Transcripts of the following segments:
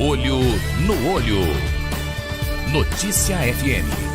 Olho no Olho. Notícia FM.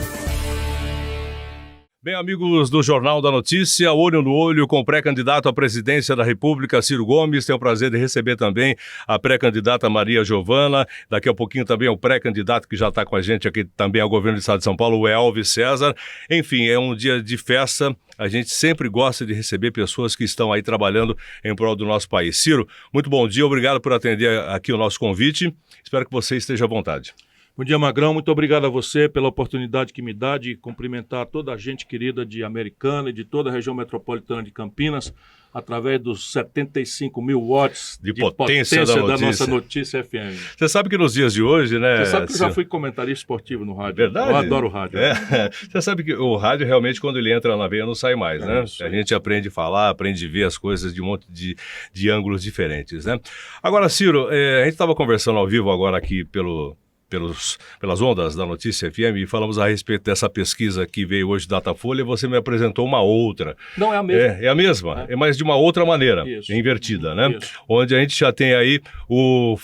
Bem, amigos do Jornal da Notícia, Olho no Olho com o pré-candidato à presidência da República, Ciro Gomes. Tenho o prazer de receber também a pré-candidata Maria Giovana. Daqui a pouquinho também o pré-candidato que já está com a gente aqui também ao governo do estado de São Paulo, o Elvis César. Enfim, é um dia de festa. A gente sempre gosta de receber pessoas que estão aí trabalhando em prol do nosso país. Ciro, muito bom dia. Obrigado por atender aqui o nosso convite. Espero que você esteja à vontade. Bom dia, Magrão. Muito obrigado a você pela oportunidade que me dá de cumprimentar toda a gente querida de Americana e de toda a região metropolitana de Campinas, através dos 75 mil watts de potência da nossa Notícia FM. Você sabe que nos dias de hoje, né? Você sabe que eu já fui comentarista esportivo no rádio. Verdade? Eu adoro o rádio. Você sabe que o rádio realmente, quando ele entra na veia, não sai mais, né? A gente aprende a falar, aprende a ver as coisas de um monte de ângulos diferentes, né? Agora, Ciro, a gente estava conversando ao vivo agora aqui pelas ondas da Notícia FM e falamos a respeito dessa pesquisa que veio hoje da Datafolha e você me apresentou uma outra. Não, é a mesma. É a mesma, mas de uma outra maneira, invertida, né? Isso. Onde a gente já tem aí o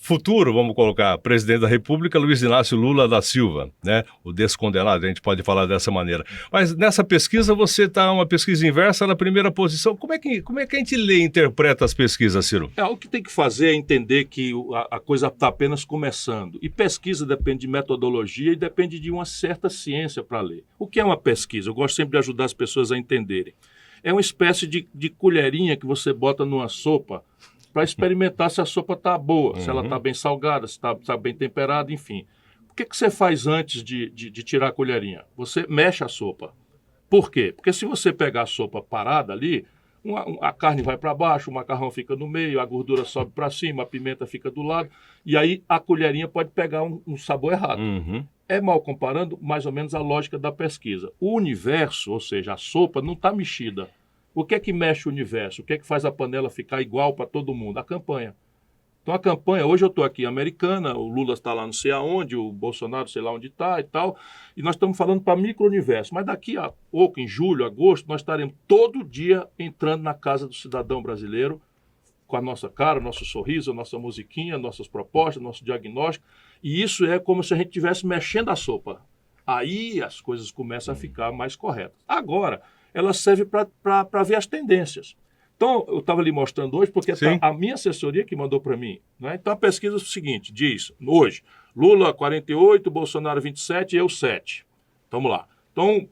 futuro, vamos colocar, presidente da República, Luiz Inácio Lula da Silva, né? O descondenado, a gente pode falar dessa maneira. Mas nessa pesquisa você está uma pesquisa inversa na primeira posição. Como é que a gente lê e interpreta as pesquisas, Ciro? O que tem que fazer é entender que a coisa está apenas começando. E pesquisa depende de metodologia e depende de uma certa ciência para ler. O que é uma pesquisa? Eu gosto sempre de ajudar as pessoas a entenderem. É uma espécie de colherinha que você bota numa sopa para experimentar se a sopa está boa, se ela está bem salgada, se está bem temperada, enfim. O que você faz antes de tirar a colherinha? Você mexe a sopa. Por quê? Porque se você pegar a sopa parada ali, a carne vai para baixo, o macarrão fica no meio, a gordura sobe para cima, a pimenta fica do lado, e aí a colherinha pode pegar um sabor errado. É mal comparando, mais ou menos, a lógica da pesquisa. O universo, ou seja, a sopa, não está mexida. O que é que mexe o universo? O que é que faz a panela ficar igual para todo mundo? A campanha. Então a campanha, hoje eu estou aqui em Americana, o Lula está lá não sei aonde, o Bolsonaro sei lá onde está e tal, e nós estamos falando para micro-universo. Mas daqui a pouco, em julho, agosto, nós estaremos todo dia entrando na casa do cidadão brasileiro, com a nossa cara, nosso sorriso, a nossa musiquinha, nossas propostas, nosso diagnóstico, e isso é como se a gente estivesse mexendo a sopa. Aí as coisas começam a ficar mais corretas. Agora, ela serve para ver as tendências. Então, eu estava ali mostrando hoje, porque tá a minha assessoria que mandou para mim. Né? Então, a pesquisa é o seguinte, diz, hoje, Lula 48, Bolsonaro 27, eu 7. Vamos lá. Então,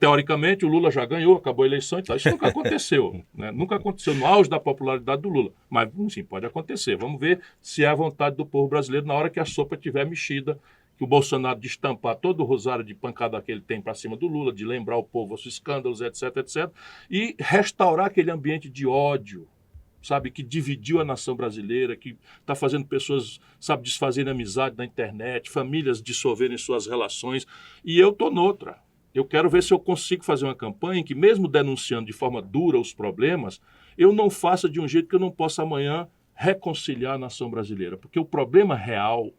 teoricamente, o Lula já ganhou, acabou a eleição e tal. Isso nunca aconteceu. Né? Nunca aconteceu no auge da popularidade do Lula. Mas, sim, pode acontecer. Vamos ver se é a vontade do povo brasileiro na hora que a sopa estiver mexida, que o Bolsonaro destampar todo o rosário de pancada que ele tem para cima do Lula, de lembrar o povo os escândalos, etc., etc., e restaurar aquele ambiente de ódio, sabe, que dividiu a nação brasileira, que está fazendo pessoas, sabe, desfazerem amizade na internet, famílias dissolverem suas relações, e eu estou noutra. Eu quero ver se eu consigo fazer uma campanha em que, mesmo denunciando de forma dura os problemas, eu não faça de um jeito que eu não possa amanhã reconciliar a nação brasileira, porque o problema real,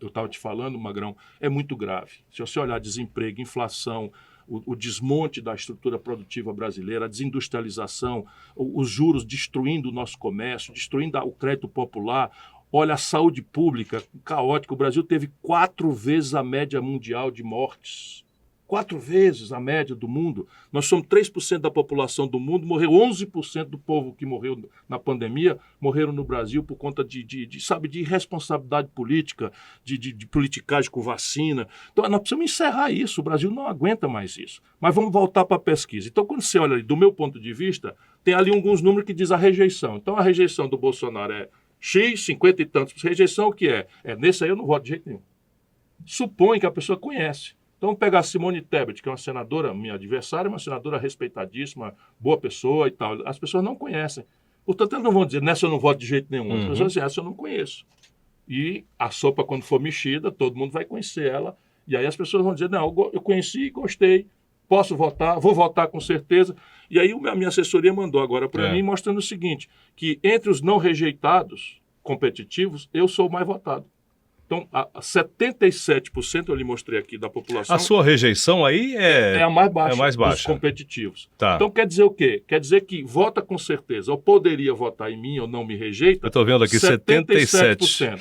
eu estava te falando, Magrão, é muito grave. Se você olhar desemprego, inflação, o desmonte da estrutura produtiva brasileira, a desindustrialização, os juros destruindo o nosso comércio, destruindo o crédito popular, olha a saúde pública caótica. O Brasil teve 4 vezes a média mundial de mortes. 4 vezes a média do mundo. Nós somos 3% da população do mundo, morreu 11% do povo que morreu na pandemia, morreram no Brasil por conta de irresponsabilidade política, de politicagem com vacina. Então, nós precisamos encerrar isso. O Brasil não aguenta mais isso. Mas vamos voltar para a pesquisa. Então, quando você olha ali, do meu ponto de vista, tem ali alguns números que diz a rejeição. Então, a rejeição do Bolsonaro é X, 50 e tantos. Rejeição o que é? Nesse aí eu não voto de jeito nenhum. Supõe que a pessoa conhece. Então, vamos pegar a Simone Tebet, que é uma senadora, minha adversária, uma senadora respeitadíssima, boa pessoa e tal. As pessoas não conhecem. Portanto, elas não vão dizer, nessa eu não voto de jeito nenhum. As pessoas dizem, essa eu não conheço. E a sopa, quando for mexida, todo mundo vai conhecer ela. E aí as pessoas vão dizer, não, eu conheci, gostei, posso votar, vou votar com certeza. E aí a minha assessoria mandou agora para mim, mostrando o seguinte, que entre os não rejeitados competitivos, eu sou o mais votado. Então, 77% eu lhe mostrei aqui da população. A sua rejeição aí é a mais baixa, dos competitivos. Tá. Então, quer dizer o quê? Quer dizer que vota com certeza. Ou poderia votar em mim ou não me rejeita. Eu estou vendo aqui 77%.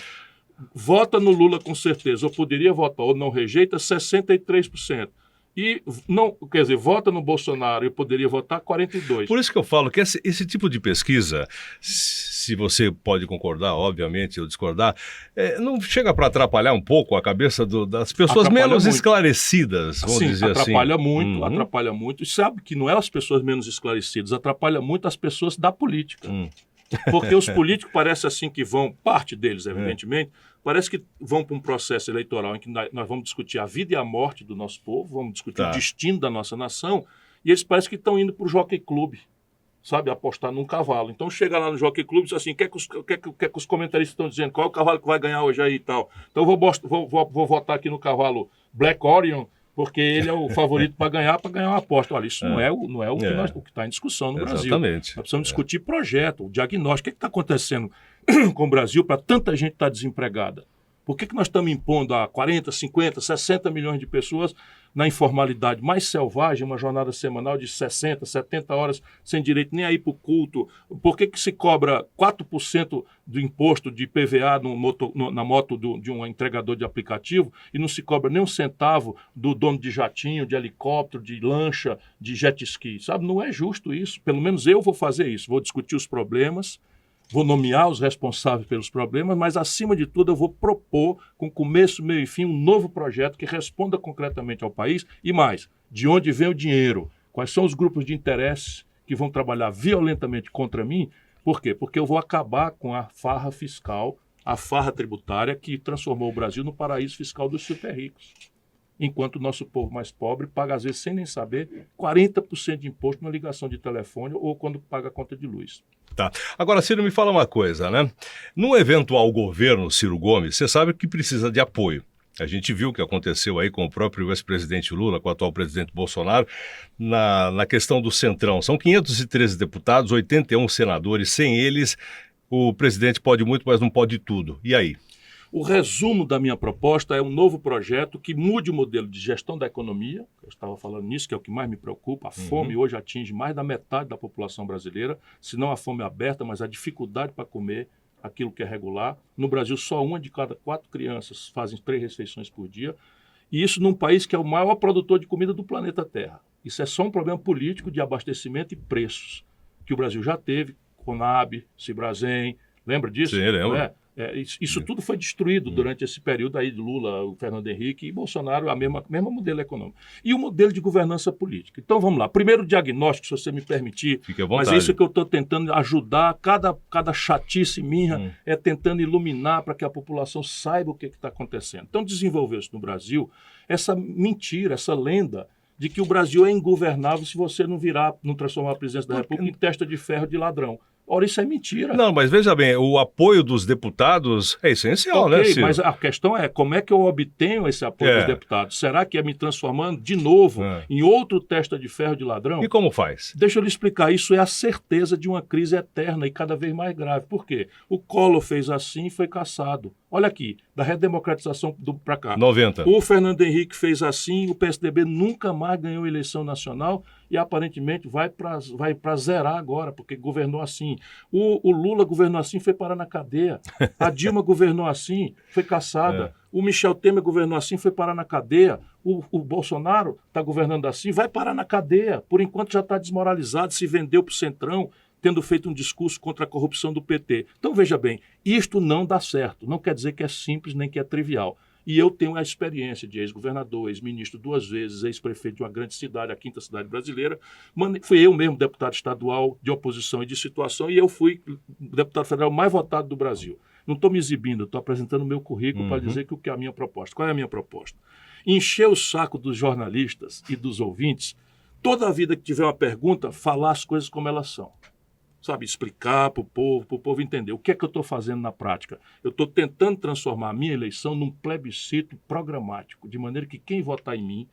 vota no Lula com certeza, ou poderia votar, ou não rejeita, 63%. E, não, quer dizer, vota no Bolsonaro e poderia votar 42%. Por isso que eu falo que esse tipo de pesquisa, se você pode concordar, obviamente, ou discordar, não chega para atrapalhar um pouco a cabeça das pessoas menos esclarecidas, vamos dizer assim. Atrapalha muito. E sabe que não é as pessoas menos esclarecidas, atrapalha muito as pessoas da política. Porque os políticos parece assim que vão, parte deles, evidentemente, parece que vão para um processo eleitoral em que nós vamos discutir a vida e a morte do nosso povo, vamos discutir o destino da nossa nação, e eles parecem que estão indo para o Jockey Club, sabe, apostar num cavalo. Então chega lá no Jockey Club e diz assim, o que é que os comentaristas estão dizendo? Qual é o cavalo que vai ganhar hoje aí e tal? Então eu vou votar aqui no cavalo Black Orion, porque ele é o favorito para ganhar uma aposta. Olha, isso não é o que está em discussão no Brasil. Exatamente. Nós precisamos discutir projeto, o diagnóstico. O que está acontecendo com o Brasil para tanta gente estar desempregada? Por que nós estamos impondo a 40, 50, 60 milhões de pessoas na informalidade mais selvagem, uma jornada semanal de 60, 70 horas sem direito nem a ir para o culto? Por que se cobra 4% do imposto de PVA na moto de um entregador de aplicativo e não se cobra nem um centavo do dono de jatinho, de helicóptero, de lancha, de jet ski? Sabe? Não é justo isso. Pelo menos eu vou fazer isso. Vou discutir os problemas, vou nomear os responsáveis pelos problemas, mas, acima de tudo, eu vou propor, com começo, meio e fim, um novo projeto que responda concretamente ao país e mais, de onde vem o dinheiro, quais são os grupos de interesse que vão trabalhar violentamente contra mim. Por quê? Porque eu vou acabar com a farra fiscal, a farra tributária que transformou o Brasil no paraíso fiscal dos super ricos. Enquanto o nosso povo mais pobre paga, às vezes, sem nem saber, 40% de imposto na ligação de telefone ou quando paga a conta de luz. Tá. Agora, Ciro, me fala uma coisa, né? No eventual governo Ciro Gomes, você sabe que precisa de apoio. A gente viu o que aconteceu aí com o próprio ex-presidente Lula, com o atual presidente Bolsonaro, na questão do Centrão. São 513 deputados, 81 senadores. Sem eles, o presidente pode muito, mas não pode tudo. E aí? O resumo da minha proposta é um novo projeto que mude o modelo de gestão da economia. Eu estava falando nisso, que é o que mais me preocupa. A fome hoje atinge mais da metade da população brasileira, se não a fome aberta, mas a dificuldade para comer aquilo que é regular. No Brasil, só 1 de cada 4 crianças fazem 3 refeições por dia. E isso num país que é o maior produtor de comida do planeta Terra. Isso é só um problema político de abastecimento e preços, que o Brasil já teve, Conab, Cibrasen, lembra disso? Sim, lembro. Isso tudo foi destruído durante esse período aí de Lula, o Fernando Henrique e Bolsonaro, a mesma modelo econômico. E o modelo de governança política. Então vamos lá. Primeiro diagnóstico, se você me permitir, fique à vontade. mas é isso que eu estou tentando ajudar, cada chatice minha é tentando iluminar para que a população saiba o que está acontecendo. Então desenvolveu-se no Brasil essa mentira, essa lenda de que o Brasil é ingovernável se você não transformar a presidência da República em testa de ferro de ladrão. Ora, isso é mentira. Não, mas veja bem, o apoio dos deputados é essencial, né, Ciro? Mas a questão é, como é que eu obtenho esse apoio dos deputados? Será que é me transformando de novo em outro testa de ferro de ladrão? E como faz? Deixa eu lhe explicar. Isso é a certeza de uma crise eterna e cada vez mais grave. Por quê? O Collor fez assim e foi cassado. Olha aqui, da redemocratização para cá. 90. O Fernando Henrique fez assim, o PSDB nunca mais ganhou eleição nacional e aparentemente vai para zerar agora, porque governou assim. O Lula governou assim, foi parar na cadeia. A Dilma governou assim, foi cassada. O Michel Temer governou assim, foi parar na cadeia. O Bolsonaro está governando assim, vai parar na cadeia. Por enquanto já está desmoralizado, se vendeu para o Centrão, tendo feito um discurso contra a corrupção do PT. Então, veja bem, isto não dá certo. Não quer dizer que é simples nem que é trivial. E eu tenho a experiência de ex-governador, ex-ministro 2 vezes, ex-prefeito de uma grande cidade, a 5ª cidade brasileira. Fui eu mesmo deputado estadual de oposição e de situação, e eu fui o deputado federal mais votado do Brasil. Não estou me exibindo, estou apresentando o meu currículo para dizer que é a minha proposta. Qual é a minha proposta? Encher o saco dos jornalistas e dos ouvintes, toda a vida que tiver uma pergunta, falar as coisas como elas são. Sabe, explicar para o povo entender o que é que eu estou fazendo na prática. Eu estou tentando transformar a minha eleição num plebiscito programático, de maneira que quem votar em mim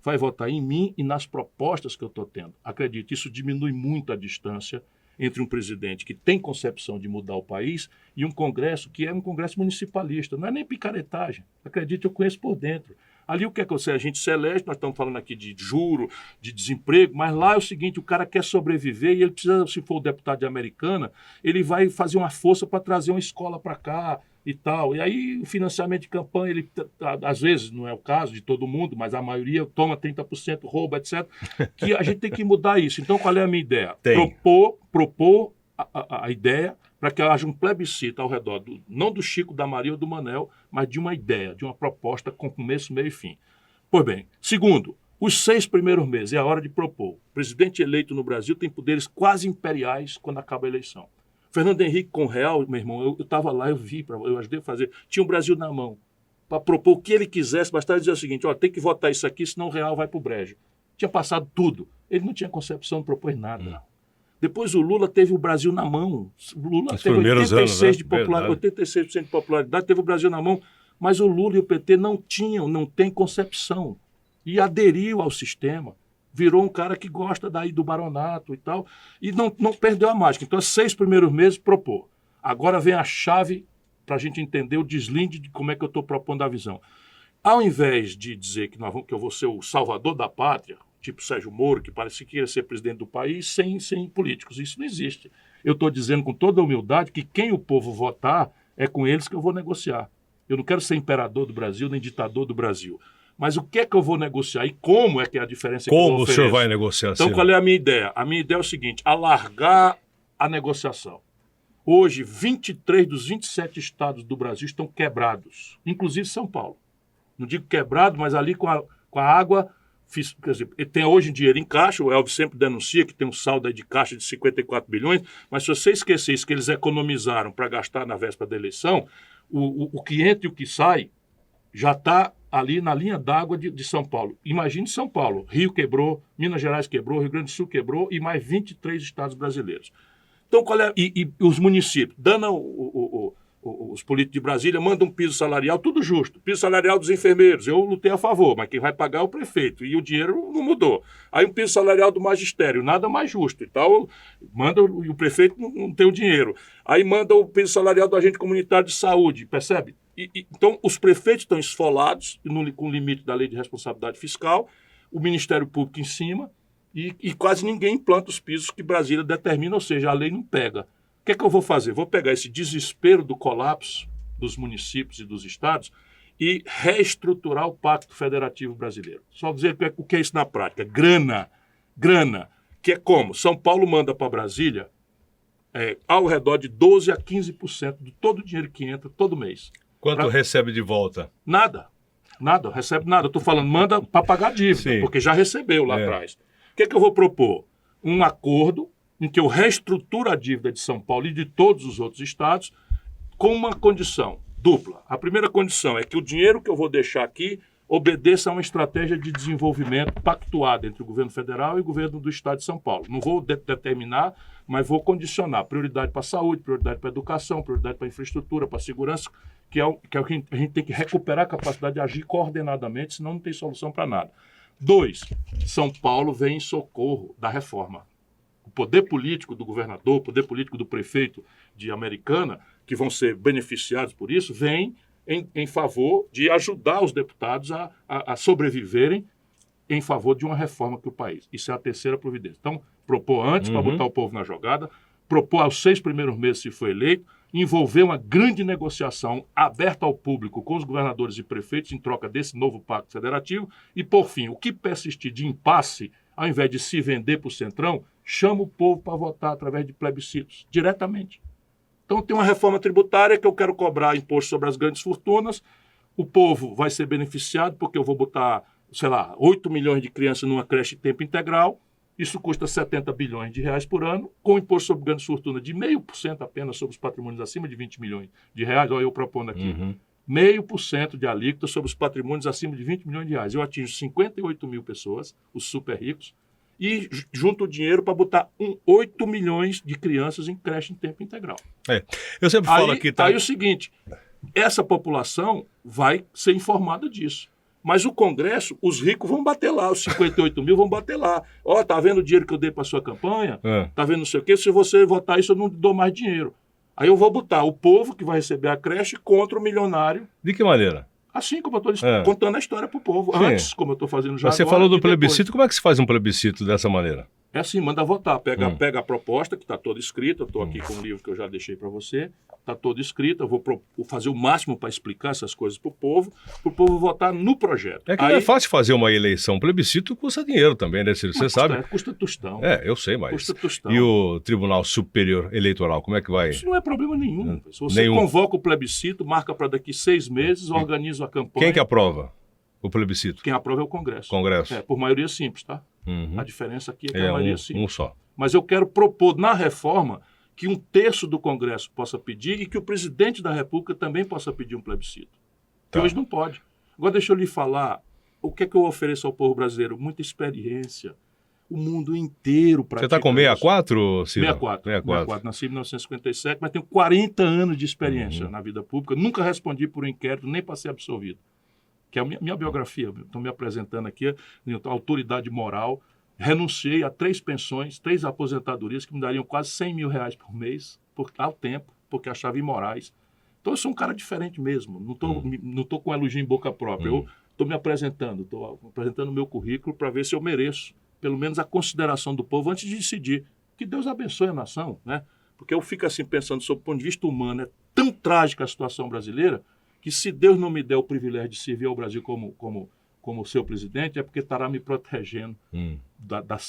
vai votar em mim e nas propostas que eu estou tendo. Acredite, isso diminui muito a distância entre um presidente que tem concepção de mudar o país e um Congresso que é um Congresso municipalista. Não é nem picaretagem. Acredite, eu conheço por dentro. Ali o que é que a gente se elege, nós estamos falando aqui de juro, de desemprego, mas lá é o seguinte, o cara quer sobreviver e ele precisa, se for o deputado de Americana, ele vai fazer uma força para trazer uma escola para cá e tal. E aí o financiamento de campanha, ele às vezes, não é o caso de todo mundo, mas a maioria toma 30%, rouba, etc. Que a gente tem que mudar isso. Então qual é a minha ideia? Propor a ideia para que haja um plebiscito ao redor, não do Chico, da Maria ou do Manel, mas de uma ideia, de uma proposta com começo, meio e fim. Pois bem, segundo, os 6 primeiros meses é a hora de propor. O presidente eleito no Brasil tem poderes quase imperiais quando acaba a eleição. Fernando Henrique com o Real, meu irmão, eu estava lá, eu ajudei a fazer, tinha o Brasil na mão, para propor o que ele quisesse, bastava dizer o seguinte, ó, tem que votar isso aqui, senão o Real vai para o brejo. Tinha passado tudo. Ele não tinha concepção, não propôs nada. Depois o Lula teve o Brasil na mão. O Lula teve 86% de popularidade, teve o Brasil na mão, mas o Lula e o PT não têm concepção. E aderiu ao sistema. Virou um cara que gosta daí do baronato e tal, e não perdeu a mágica. Então, 6 primeiros meses, propor. Agora vem a chave para a gente entender o deslinde de como é que eu estou propondo a visão. Ao invés de dizer que eu vou ser o salvador da pátria, tipo Sérgio Moro, que parece que queria ser presidente do país sem políticos. Isso não existe. Eu estou dizendo com toda a humildade que quem o povo votar é com eles que eu vou negociar. Eu não quero ser imperador do Brasil, nem ditador do Brasil. Mas o que é que eu vou negociar e como é que é a diferença que eu Como o senhor vai negociar? Então, qual é a minha ideia? A minha ideia é o seguinte, alargar a negociação. Hoje, 23 dos 27 estados do Brasil estão quebrados, inclusive São Paulo. Não digo quebrado, mas ali com a água... Quer dizer, tem hoje dinheiro em caixa, o Elvis sempre denuncia que tem um saldo aí de caixa de 54 bilhões, mas se você esquecer isso que eles economizaram para gastar na véspera da eleição, o que entra e o que sai já está ali na linha d'água de São Paulo. Imagine São Paulo, Rio quebrou, Minas Gerais quebrou, Rio Grande do Sul quebrou e mais 23 estados brasileiros. Então, qual é? E os municípios, dando os políticos de Brasília mandam um piso salarial, tudo justo. Piso salarial dos enfermeiros, eu lutei a favor, mas quem vai pagar é o prefeito, e o dinheiro não mudou. Aí um piso salarial do magistério, nada mais justo. E tal, manda, e o prefeito não tem o dinheiro. Aí manda o piso salarial do agente comunitário de saúde, percebe? Então, os prefeitos estão esfolados, com o limite da lei de responsabilidade fiscal, o Ministério Público em cima, e quase ninguém implanta os pisos que Brasília determina, ou seja, a lei não pega. O que é que eu vou fazer? Vou pegar esse desespero do colapso dos municípios e dos estados e reestruturar o Pacto Federativo Brasileiro. Só dizer o que é isso na prática. Grana, que é como? São Paulo manda para Brasília ao redor de 12% a 15% de todo o dinheiro que entra todo mês. Quanto recebe de volta? Nada, recebe nada. Eu estou falando, manda para pagar a dívida, Sim. Porque já recebeu lá atrás. O que é que eu vou propor? Um acordo em que eu reestruturo a dívida de São Paulo e de todos os outros estados com uma condição dupla. A primeira condição é que o dinheiro que eu vou deixar aqui obedeça a uma estratégia de desenvolvimento pactuada entre o governo federal e o governo do estado de São Paulo. Não vou determinar, mas vou condicionar. Prioridade para a saúde, prioridade para a educação, prioridade para a infraestrutura, para a segurança, que é o que a gente tem que recuperar a capacidade de agir coordenadamente, senão não tem solução para nada. 2, São Paulo vem em socorro da reforma. O poder político do governador, o poder político do prefeito de Americana, que vão ser beneficiados por isso, vem em favor de ajudar os deputados a sobreviverem em favor de uma reforma que o país. Isso é a terceira providência. Então, propor antes, para botar o povo na jogada, propor aos 6 primeiros meses, se for eleito, envolver uma grande negociação aberta ao público com os governadores e prefeitos em troca desse novo pacto federativo e, por fim, o que persistir de impasse, ao invés de se vender para o Centrão, chama o povo para votar através de plebiscitos, diretamente. Então tem uma reforma tributária que eu quero cobrar imposto sobre as grandes fortunas, o povo vai ser beneficiado porque eu vou botar, 8 milhões de crianças numa creche de tempo integral, isso custa 70 bilhões de reais por ano, com imposto sobre grandes fortunas de 0,5% apenas sobre os patrimônios acima de 20 milhões de reais, olha eu propondo aqui, 0,5% de alíquota sobre os patrimônios acima de 20 milhões de reais. Eu atingo 58 mil pessoas, os super ricos, e junto o dinheiro para botar 8 milhões de crianças em creche em tempo integral. Eu sempre falo aqui... Aí o seguinte, essa população vai ser informada disso. Mas o Congresso, os ricos vão bater lá, os 58 mil vão bater lá. Tá vendo o dinheiro que eu dei para sua campanha? Tá vendo não sei o quê? Se você votar isso, eu não dou mais dinheiro. Aí eu vou botar o povo que vai receber a creche contra o milionário. De que maneira? Assim como eu estou contando a história para o povo. Sim. Antes, como eu estou fazendo já Mas você agora, falou do e depois. plebiscito, como é que se faz um plebiscito dessa maneira? É assim, manda votar. Pega a proposta, que está toda escrita. Eu estou aqui com um livro que eu já deixei para você. Está toda escrita. Eu vou fazer o máximo para explicar essas coisas para o povo votar no projeto. É que não é fácil fazer uma eleição. Um plebiscito custa dinheiro também, né, Ciro? Você sabe? Custa tostão. Eu sei, mas... Custa tostão. E o Tribunal Superior Eleitoral, como é que vai? Isso não é problema nenhum. Se você convoca o plebiscito, marca para daqui 6 meses, organiza a campanha. Quem que aprova o plebiscito? Quem aprova é o Congresso. Congresso. Por maioria simples, tá? A diferença aqui é que a maioria simples. Um só. Mas eu quero propor na reforma que 1/3 do Congresso possa pedir e que o presidente da República também possa pedir um plebiscito. Que hoje não pode. Agora deixa eu lhe falar, o que é que eu ofereço ao povo brasileiro? Muita experiência. O mundo inteiro pratica. Você está com 64, Ciro? 64. Nasci em 1957, mas tenho 40 anos de experiência na vida pública. Nunca respondi por um inquérito, nem para ser absolvido. Que é a minha biografia. Estão me apresentando aqui, autoridade moral. Renunciei a 3 pensões, 3 aposentadorias que me dariam quase R$100 mil por mês, ao tempo, porque achava imorais. Então eu sou um cara diferente mesmo. Não estou com elogio em boca própria. Eu estou me apresentando, estou apresentando o meu currículo para ver se eu mereço, pelo menos, a consideração do povo antes de decidir. Que Deus abençoe a nação, né? Porque eu fico assim pensando, sob o ponto de vista humano, é tão trágica a situação brasileira que se Deus não me der o privilégio de servir ao Brasil como seu presidente, é porque estará me protegendo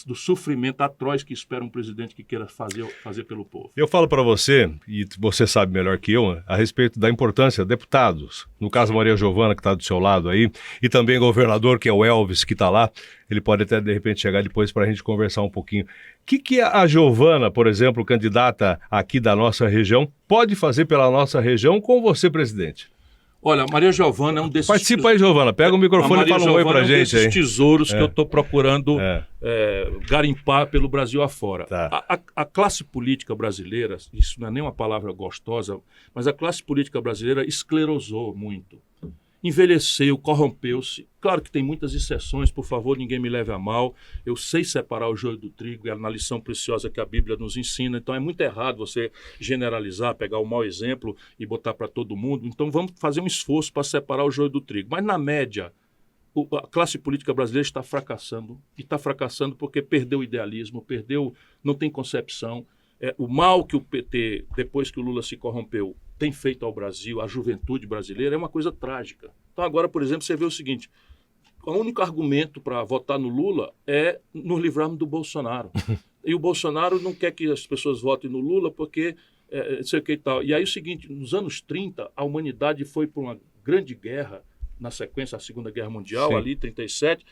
do sofrimento atroz que espera um presidente que queira fazer pelo povo. Eu falo para você, e você sabe melhor que eu, a respeito da importância de deputados. No caso, Maria Giovana, que está do seu lado aí, e também o governador, que é o Elvis, que está lá. Ele pode até, de repente, chegar depois para a gente conversar um pouquinho. O que a Giovana, por exemplo, candidata aqui da nossa região, pode fazer pela nossa região com você, presidente? Olha, Maria Giovana é um desses... Participa aí, Giovana. Pega o microfone e fala um oi pra gente aí. Tesouros que eu estou procurando garimpar pelo Brasil afora. Tá. A classe política brasileira, isso não é nem uma palavra gostosa, mas a classe política brasileira esclerosou muito. Envelheceu, corrompeu-se. Claro que tem muitas exceções, por favor, ninguém me leve a mal. Eu sei separar o joio do trigo, é na lição preciosa que a Bíblia nos ensina. Então é muito errado você generalizar, pegar o mau exemplo e botar para todo mundo. Então vamos fazer um esforço para separar o joio do trigo. Mas na média, a classe política brasileira está fracassando. E está fracassando porque perdeu o idealismo, não tem concepção. O mal que o PT, depois que o Lula se corrompeu, tem feito ao Brasil, à juventude brasileira, é uma coisa trágica. Então agora, por exemplo, você vê o seguinte, o único argumento para votar no Lula é nos livrarmos do Bolsonaro. E o Bolsonaro não quer que as pessoas votem no Lula porque não sei o que e tal. E aí o seguinte, nos anos 30, a humanidade foi por uma grande guerra, na sequência da Segunda Guerra Mundial, ali, 37,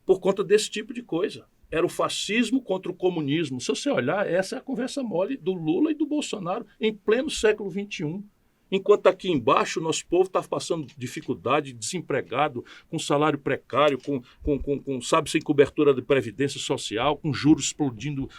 por conta desse tipo de coisa. Era o fascismo contra o comunismo. Se você olhar, essa é a conversa mole do Lula e do Bolsonaro em pleno século XXI. Enquanto aqui embaixo o nosso povo está passando dificuldade, desempregado, com salário precário, sabe, sem cobertura de previdência social, com juros explodindo,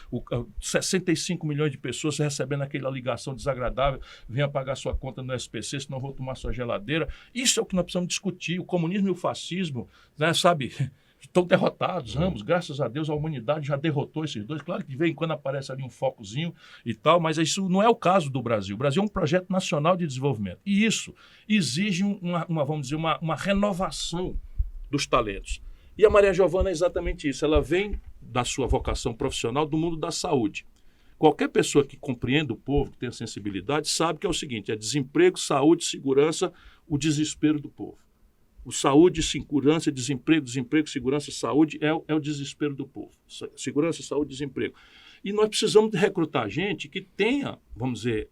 65 milhões de pessoas recebendo aquela ligação desagradável, venha pagar sua conta no SPC, senão vou tomar sua geladeira. Isso é o que nós precisamos discutir. O comunismo e o fascismo, né, sabe... Estão derrotados, ambos, graças a Deus a humanidade já derrotou esses dois. Claro que de vez em quando aparece ali um focozinho e tal, mas isso não é o caso do Brasil. O Brasil é um projeto nacional de desenvolvimento e isso exige uma renovação dos talentos. E a Maria Giovana é exatamente isso, ela vem da sua vocação profissional do mundo da saúde. Qualquer pessoa que compreenda o povo, que tenha sensibilidade, sabe que é o seguinte, é desemprego, saúde, segurança, o desespero do povo. O saúde, segurança, desemprego, segurança, saúde é o desespero do povo. Segurança, saúde, desemprego. E nós precisamos de recrutar gente que tenha, vamos dizer,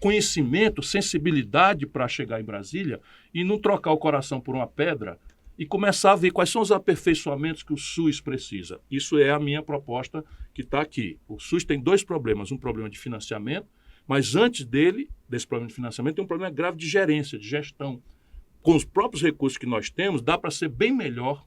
conhecimento, sensibilidade para chegar em Brasília e não trocar o coração por uma pedra e começar a ver quais são os aperfeiçoamentos que o SUS precisa. Isso é a minha proposta que está aqui. O SUS tem 2 problemas, um problema de financiamento, mas antes desse problema de financiamento, tem um problema grave de gerência, de gestão. Com os próprios recursos que nós temos, dá para ser bem melhor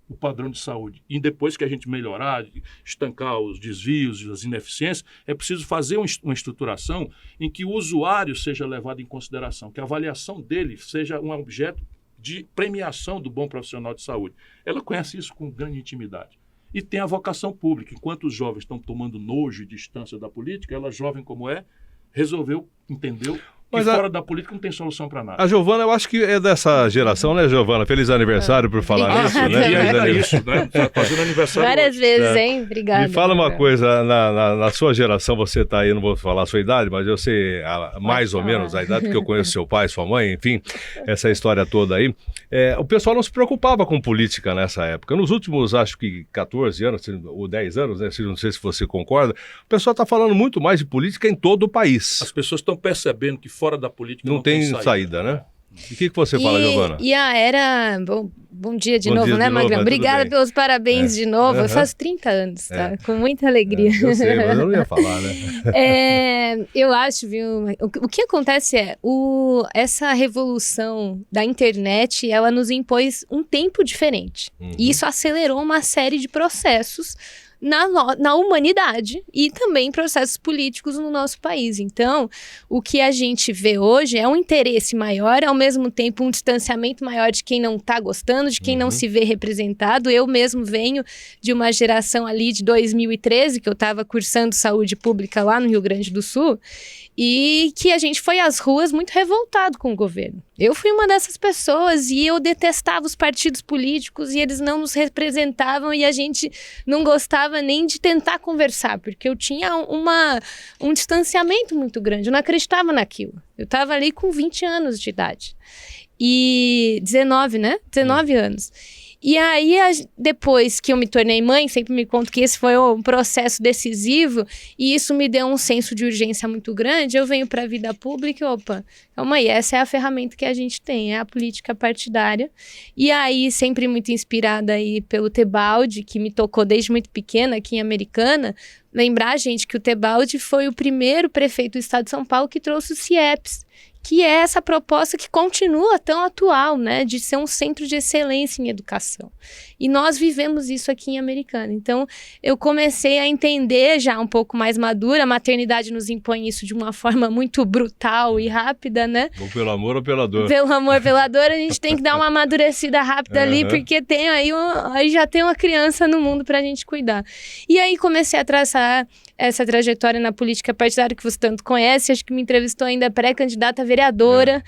o padrão de saúde. E depois que a gente melhorar, estancar os desvios e as ineficiências, é preciso fazer uma estruturação em que o usuário seja levado em consideração, que a avaliação dele seja um objeto de premiação do bom profissional de saúde. Ela conhece isso com grande intimidade. E tem a vocação pública. Enquanto os jovens estão tomando nojo e distância da política, ela, jovem como é, resolveu, entendeu E fora da política não tem solução para nada. A Giovana, eu acho que é dessa geração, né, Giovana? Feliz aniversário por falar nisso, né? E ainda isso, né? Fazendo aniversário várias hoje. vezes, hein? Obrigada. Me fala uma coisa, na sua geração, você está aí, não vou falar a sua idade, mas eu sei mais ou menos a idade, porque eu conheço seu pai, sua mãe, enfim, essa história toda aí. O pessoal não se preocupava com política nessa época. Nos últimos, acho que 14 anos, ou 10 anos, né? Não sei se você concorda, o pessoal está falando muito mais de política em todo o país. As pessoas estão percebendo que fora da política não tem saída, né? E o que você fala, Giovana? E a era... Bom dia de novo, né, Magrão? Obrigada pelos parabéns de novo. Eu faço 30 anos, tá? Com muita alegria. Eu sei, mas eu não ia falar, né? Eu acho, viu? O que acontece essa revolução da internet, ela nos impôs um tempo diferente. E isso acelerou uma série de processos na humanidade e também processos políticos no nosso país. Então, o que a gente vê hoje é um interesse maior, ao mesmo tempo um distanciamento maior de quem não está gostando, de quem não se vê representado. Eu mesmo venho de uma geração ali de 2013, que eu estava cursando saúde pública lá no Rio Grande do Sul, e que a gente foi às ruas muito revoltado com o governo. Eu fui uma dessas pessoas e eu detestava os partidos políticos e eles não nos representavam e a gente não gostava nem de tentar conversar, porque eu tinha um distanciamento muito grande, eu não acreditava naquilo. Eu estava ali com 20 anos de idade. E 19, né? 19 anos. E aí, depois que eu me tornei mãe, sempre me conto que esse foi um processo decisivo e isso me deu um senso de urgência muito grande. Eu venho para a vida pública e, calma aí, essa é a ferramenta que a gente tem, é a política partidária. E aí, sempre muito inspirada aí pelo Tebaldi, que me tocou desde muito pequena aqui em Americana, lembrar, gente, que o Tebaldi foi o primeiro prefeito do estado de São Paulo que trouxe o CIEPS, que é essa proposta que continua tão atual, né, de ser um centro de excelência em educação. E nós vivemos isso aqui em Americana. Então, eu comecei a entender já um pouco mais madura, a maternidade nos impõe isso de uma forma muito brutal e rápida, né? Ou pelo amor ou pela dor. Pelo amor, pela dor, a gente tem que dar uma amadurecida rápida ali, porque tem aí já tem uma criança no mundo pra gente cuidar. E aí comecei a traçar essa trajetória na política partidária que você tanto conhece, acho que me entrevistou ainda pré-candidata a vereadora.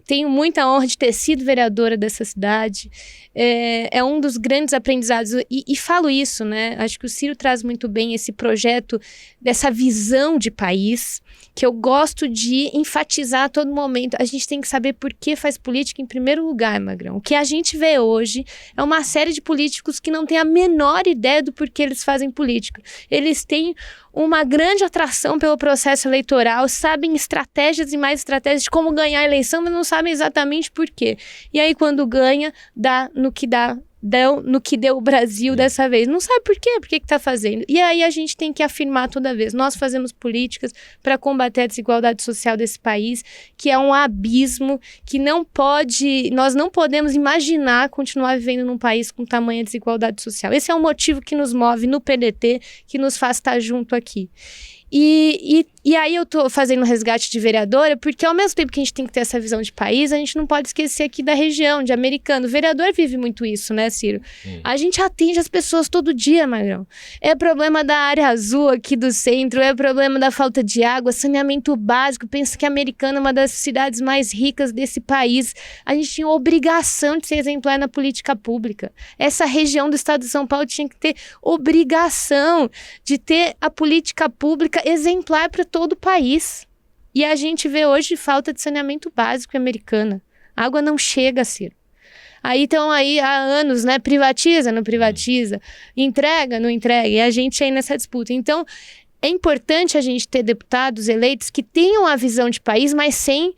Tenho muita honra de ter sido vereadora dessa cidade. É um dos grandes aprendizados, e falo isso, né? Acho que o Ciro traz muito bem esse projeto dessa visão de país, que eu gosto de enfatizar a todo momento. A gente tem que saber por que faz política em primeiro lugar, Magrão. O que a gente vê hoje é uma série de políticos que não têm a menor ideia do porquê eles fazem política. Eles têm uma grande atração pelo processo eleitoral, sabem estratégias e mais estratégias de como ganhar a eleição, mas não sabem exatamente por quê. E aí, quando ganha, dá no que deu o Brasil dessa vez. Não sabe por quê? Por que está fazendo? E aí a gente tem que afirmar toda vez. Nós fazemos políticas para combater a desigualdade social desse país, que é um abismo que nós não podemos imaginar continuar vivendo num país com tamanha desigualdade social. Esse é um motivo que nos move no PDT, que nos faz estar junto aqui. E aí eu tô fazendo um resgate de vereadora, porque ao mesmo tempo que a gente tem que ter essa visão de país, a gente não pode esquecer aqui da região, de Americana. O vereador vive muito isso, né, Ciro? A gente atende as pessoas todo dia, Magrão. É problema da área azul aqui do centro, é problema da falta de água, saneamento básico. Pensa que Americana é uma das cidades mais ricas desse país. A gente tinha obrigação de ser exemplar na política pública. Essa região do estado de São Paulo tinha que ter obrigação de ter a política pública exemplar para todo o país. E a gente vê hoje falta de saneamento básico em Americana. A água não chega, Ciro. Aí estão aí há anos, né? Privatiza, não privatiza. Entrega, não entrega. E a gente aí nessa disputa. Então, é importante a gente ter deputados eleitos que tenham a visão de país, mas sem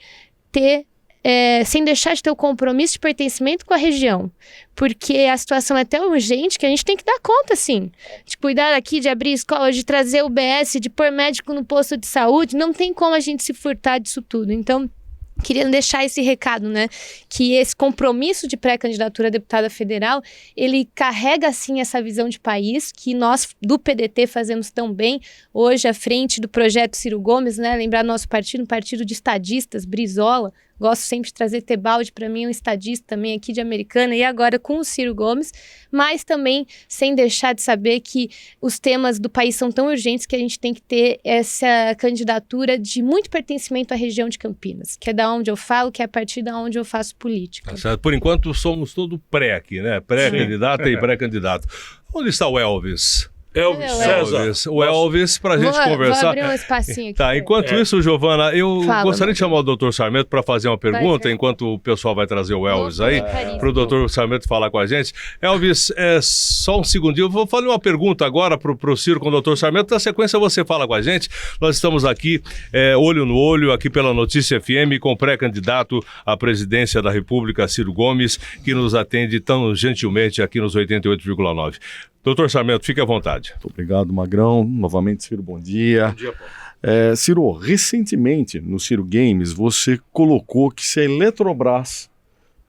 deixar de ter o compromisso de pertencimento com a região. Porque a situação é tão urgente que a gente tem que dar conta, sim. De cuidar aqui, de abrir escola, de trazer o BS, de pôr médico no posto de saúde. Não tem como a gente se furtar disso tudo. Então, queria deixar esse recado, né? Que esse compromisso de pré-candidatura a deputada federal, ele carrega, sim, essa visão de país que nós, do PDT, fazemos tão bem. Hoje, à frente do projeto Ciro Gomes, né? Lembrar nosso partido, um partido de estadistas, Brizola, Gosto sempre de trazer Tebaldi, para mim é um estadista também aqui de Americana, e agora com o Ciro Gomes, mas também sem deixar de saber que os temas do país são tão urgentes que a gente tem que ter essa candidatura de muito pertencimento à região de Campinas, que é da onde eu falo, que é a partir da onde eu faço política. Tá certo. Por enquanto somos todo pré aqui, né? Pré-candidata e pré-candidato. Onde está o Elvis? Elvis César. O Elvis, para a gente conversar. Vou abrir um espacinho aqui. Tá, enquanto isso, Giovana, eu Fala, gostaria de chamar o Dr. Sarmento para fazer uma pergunta, enquanto o pessoal vai trazer o Elvis aí, para o Dr. Sarmento falar com a gente. Elvis, só um segundinho, eu vou fazer uma pergunta agora para o Ciro com o Dr. Sarmento, na sequência você fala com a gente. Nós estamos aqui, olho no olho, aqui pela Notícia FM, com o pré-candidato à presidência da República, Ciro Gomes, que nos atende tão gentilmente aqui nos 88,9. Doutor Sarmento, fique à vontade. Muito obrigado, Magrão. Novamente, Ciro, bom dia. Bom dia, Paulo. Ciro, recentemente no Ciro Games você colocou que se a Eletrobras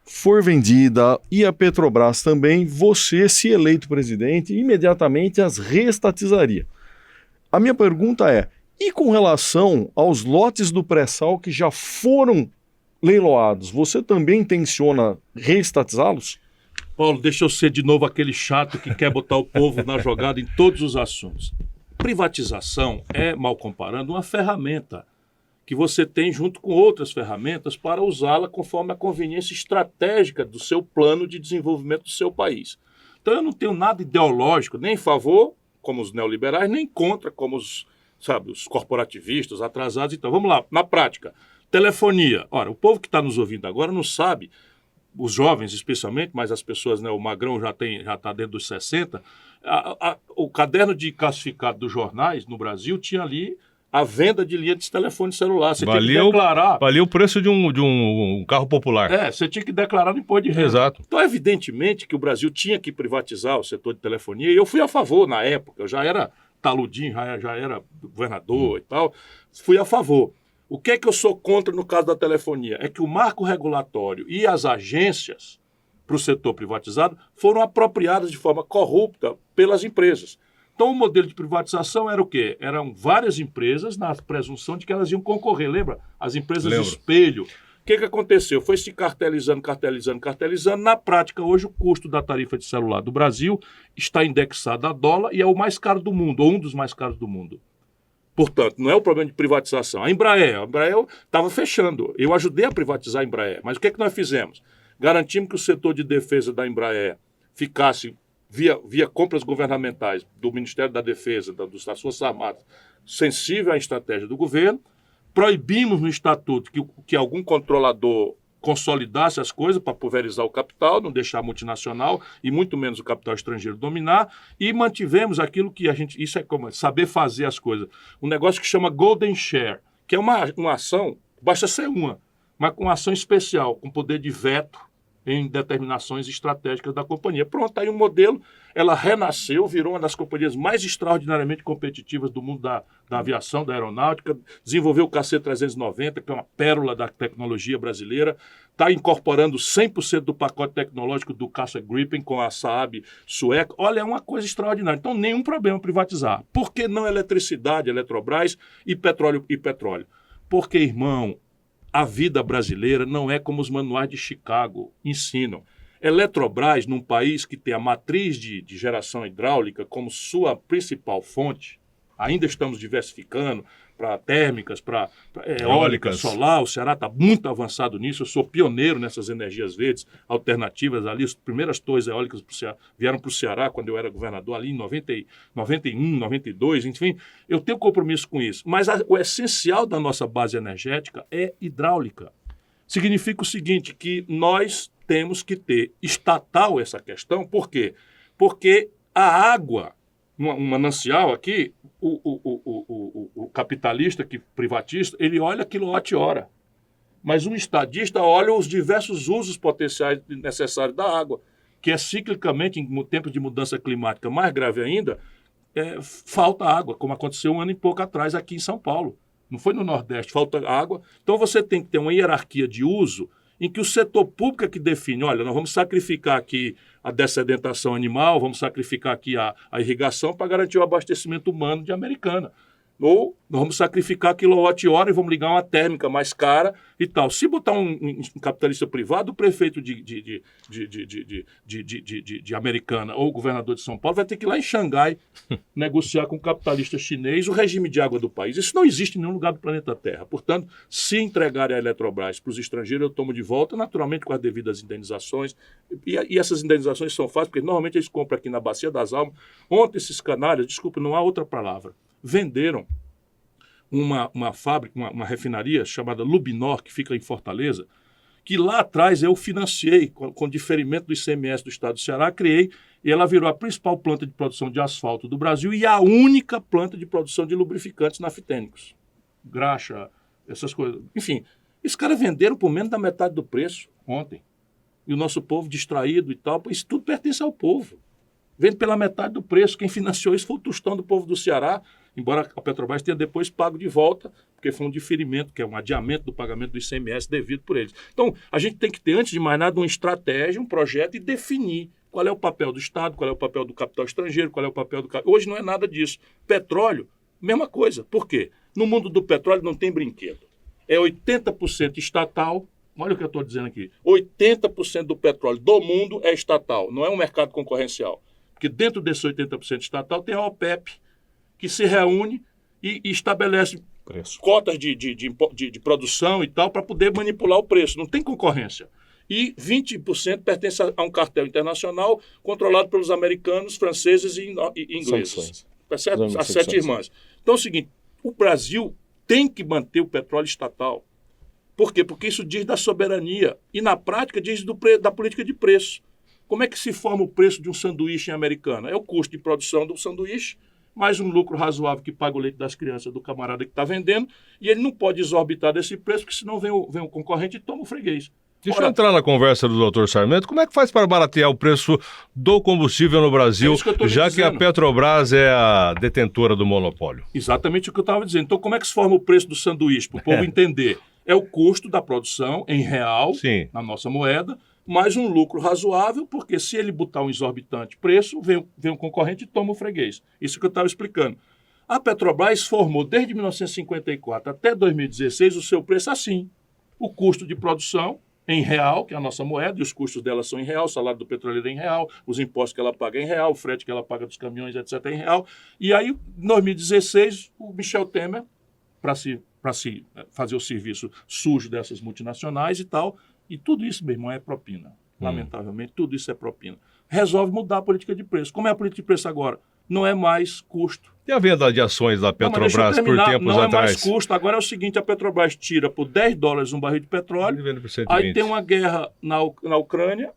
for vendida e a Petrobras também, você, se eleito presidente, imediatamente as reestatizaria. A minha pergunta é, e com relação aos lotes do pré-sal que já foram leiloados, você também intenciona reestatizá-los? Paulo, deixa eu ser de novo aquele chato que quer botar o povo na jogada em todos os assuntos. Privatização é, mal comparando, uma ferramenta que você tem junto com outras ferramentas para usá-la conforme a conveniência estratégica do seu plano de desenvolvimento do seu país. Então eu não tenho nada ideológico, nem em favor, como os neoliberais, nem contra, como os corporativistas atrasados. Então vamos lá, na prática. Telefonia. Ora, o povo que está nos ouvindo agora não sabe, os jovens especialmente, mas as pessoas, né, o Magrão já está dentro dos 60, o caderno de classificado dos jornais no Brasil tinha ali a venda de linha de telefone celular. Você tinha que declarar. Valia o preço de um carro popular. Você tinha que declarar no imposto de renda. Exato. Então, evidentemente que o Brasil tinha que privatizar o setor de telefonia, e eu fui a favor na época, eu já era taludinho, já era governador e tal, fui a favor. O que é que eu sou contra no caso da telefonia? É que o marco regulatório e as agências para o setor privatizado foram apropriadas de forma corrupta pelas empresas. Então, o modelo de privatização era o quê? Eram várias empresas na presunção de que elas iam concorrer. Lembra? As empresas espelho. O que aconteceu? Foi se cartelizando. Na prática, hoje, o custo da tarifa de celular do Brasil está indexado a dólar e é o mais caro do mundo, ou um dos mais caros do mundo. Portanto, não é o problema de privatização. A Embraer estava fechando. Eu ajudei a privatizar a Embraer. Mas o que nós fizemos? Garantimos que o setor de defesa da Embraer ficasse via compras governamentais do Ministério da Defesa, das Forças Armadas, sensível à estratégia do governo. Proibimos no estatuto que algum controlador consolidasse as coisas para pulverizar o capital, não deixar a multinacional e muito menos o capital estrangeiro dominar, e mantivemos aquilo que isso é como saber fazer as coisas. Um negócio que chama Golden Share, que é uma ação, basta ser mas com uma ação especial, com poder de veto em determinações estratégicas da companhia. Pronto, aí um modelo, ela renasceu, virou uma das companhias mais extraordinariamente competitivas do mundo da aviação, da aeronáutica, desenvolveu o KC-390, que é uma pérola da tecnologia brasileira, está incorporando 100% do pacote tecnológico do caça Gripen com a Saab sueca. Olha, é uma coisa extraordinária. Então, nenhum problema privatizar. Por que não eletricidade, Eletrobras e petróleo? Porque, irmão, a vida brasileira não é como os manuais de Chicago ensinam. Eletrobras, num país que tem a matriz de geração hidráulica como sua principal fonte, ainda estamos diversificando para térmicas, para eólica, solar. O Ceará está muito avançado nisso. Eu sou pioneiro nessas energias verdes alternativas ali. As primeiras torres eólicas vieram para o Ceará quando eu era governador, ali em 91, 92, enfim. Eu tenho compromisso com isso. Mas o essencial da nossa base energética é hidráulica. Significa o seguinte, que nós temos que ter estatal essa questão. Por quê? Porque a água, um manancial aqui, o capitalista que privatista, ele olha quilowatt-hora. Mas um estadista olha os diversos usos potenciais necessários da água, que é ciclicamente, em tempos de mudança climática mais grave ainda, falta água, como aconteceu um ano e pouco atrás aqui em São Paulo. Não foi no Nordeste, falta água. Então você tem que ter uma hierarquia de uso em que o setor público é que define, olha, nós vamos sacrificar aqui a dessedentação animal, vamos sacrificar aqui a irrigação para garantir o abastecimento humano de Americana. Ou nós vamos sacrificar quilowatt-hora e vamos ligar uma térmica mais cara e tal. Se botar um capitalista privado, o prefeito de Americana ou o governador de São Paulo vai ter que ir lá em Xangai negociar com o capitalista chinês o regime de água do país. Isso não existe em nenhum lugar do planeta Terra. Portanto, se entregarem a Eletrobras para os estrangeiros, eu tomo de volta, naturalmente com as devidas indenizações. E essas indenizações são fáceis, porque normalmente eles compram aqui na Bacia das Almas. Ontem esses canalhas, desculpa, não há outra palavra, venderam uma fábrica, uma refinaria chamada Lubinor, que fica em Fortaleza, que lá atrás eu financiei, com diferimento do ICMS do estado do Ceará, criei, e ela virou a principal planta de produção de asfalto do Brasil e a única planta de produção de lubrificantes naftênicos. Graxa, essas coisas. Enfim, esses caras venderam por menos da metade do preço ontem. E o nosso povo distraído e tal, isso tudo pertence ao povo. Vende pela metade do preço. Quem financiou isso foi o tostão do povo do Ceará, embora a Petrobras tenha depois pago de volta, porque foi um diferimento, que é um adiamento do pagamento do ICMS devido por eles. Então, a gente tem que ter, antes de mais nada, uma estratégia, um projeto e definir qual é o papel do Estado, qual é o papel do capital estrangeiro, qual é o papel do... Hoje não é nada disso. Petróleo, mesma coisa. Por quê? No mundo do petróleo não tem brinquedo. É 80% estatal. Olha o que eu estou dizendo aqui. 80% do petróleo do mundo é estatal, não é um mercado concorrencial. Porque dentro desse 80% estatal tem a OPEP, que se reúne e estabelece cotas de produção e tal para poder manipular o preço. Não tem concorrência. E 20% pertence a um cartel internacional controlado pelos americanos, franceses e ingleses. Tá certo? As 7 irmãs. Então é o seguinte, o Brasil tem que manter o petróleo estatal. Por quê? Porque isso diz da soberania e, na prática, diz da política de preço. Como é que se forma o preço de um sanduíche em Americana? É o custo de produção do sanduíche, mais um lucro razoável que paga o leite das crianças do camarada que está vendendo, e ele não pode exorbitar desse preço, porque senão vem o concorrente e toma o freguês. Deixa eu entrar na conversa do Dr. Sarmento. Como é que faz para baratear o preço do combustível no Brasil, já que a Petrobras é a detentora do monopólio? Exatamente o que eu estava dizendo. Então, como é que se forma o preço do sanduíche, para o povo entender? É o custo da produção em real, sim, na nossa moeda, mais um lucro razoável, porque se ele botar um exorbitante preço, vem um concorrente e toma o freguês. Isso que eu estava explicando. A Petrobras formou, desde 1954 até 2016, o seu preço assim. O custo de produção em real, que é a nossa moeda, e os custos dela são em real, o salário do petroleiro é em real, os impostos que ela paga é em real, o frete que ela paga dos caminhões, etc., é em real. E aí, em 2016, o Michel Temer, para se fazer o serviço sujo dessas multinacionais e tal, e tudo isso, meu irmão, é propina. Lamentavelmente, tudo isso é propina. Resolve mudar a política de preço. Como é a política de preço agora? Não é mais custo. E a venda de ações da Petrobras por tempos atrás? Não é mais custo. Agora é o seguinte, a Petrobras tira por $10 um barril de petróleo, aí tem uma guerra na Ucrânia,